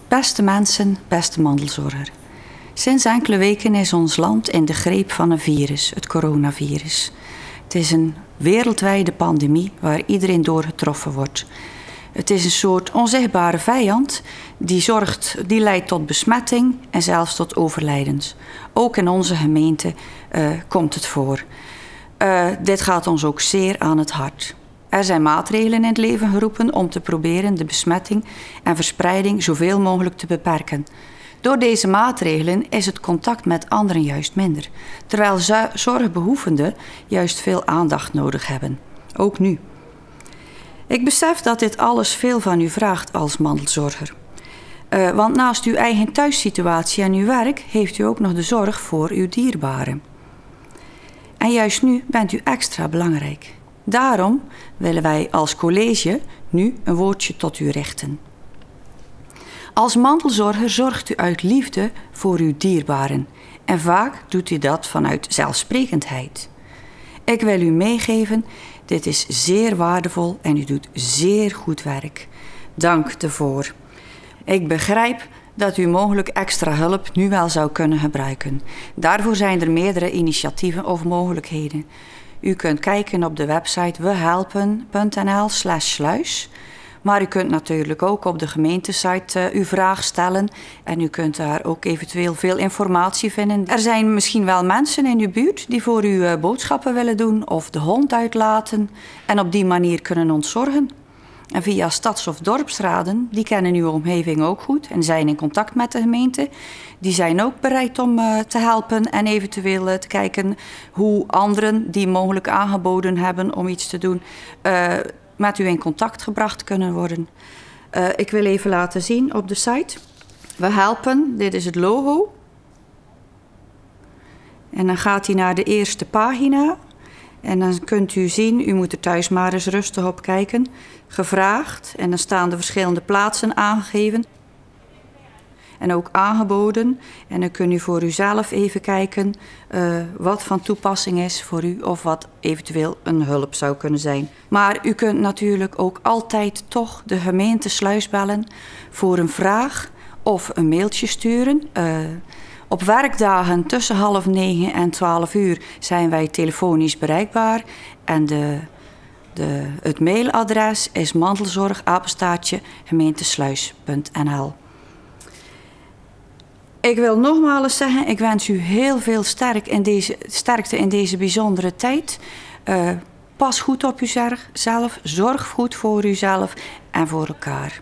Beste mensen, beste mandelzorger. Sinds enkele weken is ons land in de greep van een virus, het coronavirus. Het is een wereldwijde pandemie waar iedereen door getroffen wordt. Het is een soort onzichtbare vijand die leidt tot besmetting en zelfs tot overlijdens. Ook in onze gemeente komt het voor. Dit gaat ons ook zeer aan het hart. Er zijn maatregelen in het leven geroepen om te proberen de besmetting en verspreiding zoveel mogelijk te beperken. Door deze maatregelen is het contact met anderen juist minder, terwijl zorgbehoevenden juist veel aandacht nodig hebben. Ook nu. Ik besef dat dit alles veel van u vraagt als mandelzorger. Want naast uw eigen thuissituatie en uw werk heeft u ook nog de zorg voor uw dierbaren. En juist nu bent u extra belangrijk. Daarom willen wij als college nu een woordje tot u richten. Als mandelzorger zorgt u uit liefde voor uw dierbaren en vaak doet u dat vanuit zelfsprekendheid. Ik wil u meegeven, dit is zeer waardevol en u doet zeer goed werk. Dank ervoor. Ik begrijp dat u mogelijk extra hulp nu wel zou kunnen gebruiken. Daarvoor zijn er meerdere initiatieven of mogelijkheden. U kunt kijken op de website wehelpen.nl/sluis. Maar u kunt natuurlijk ook op de gemeentesite uw vraag stellen. En u kunt daar ook eventueel veel informatie vinden. Er zijn misschien wel mensen in uw buurt die voor u boodschappen willen doen of de hond uitlaten. En op die manier kunnen ontzorgen. En via stads- of dorpsraden, die kennen uw omgeving ook goed en zijn in contact met de gemeente. Die zijn ook bereid om te helpen en eventueel te kijken hoe anderen die mogelijk aangeboden hebben om iets te doen, met u in contact gebracht kunnen worden. Ik wil even laten zien op de site. We helpen, dit is het logo. En dan gaat hij naar de eerste pagina. En dan kunt u zien, u moet er thuis maar eens rustig op kijken. Gevraagd. En dan staan de verschillende plaatsen aangegeven. En ook aangeboden. En dan kunt u voor uzelf even kijken wat van toepassing is voor u of wat eventueel een hulp zou kunnen zijn. Maar u kunt natuurlijk ook altijd toch de gemeente Sluis bellen voor een vraag of een mailtje sturen. Op werkdagen tussen 8:30 en 12:00 zijn wij telefonisch bereikbaar. En het mailadres is mandelzorg@gemeentesluis.nl. Ik wil nogmaals zeggen, ik wens u heel veel sterkte in deze bijzondere tijd. Pas goed op uzelf, zorg goed voor uzelf en voor elkaar.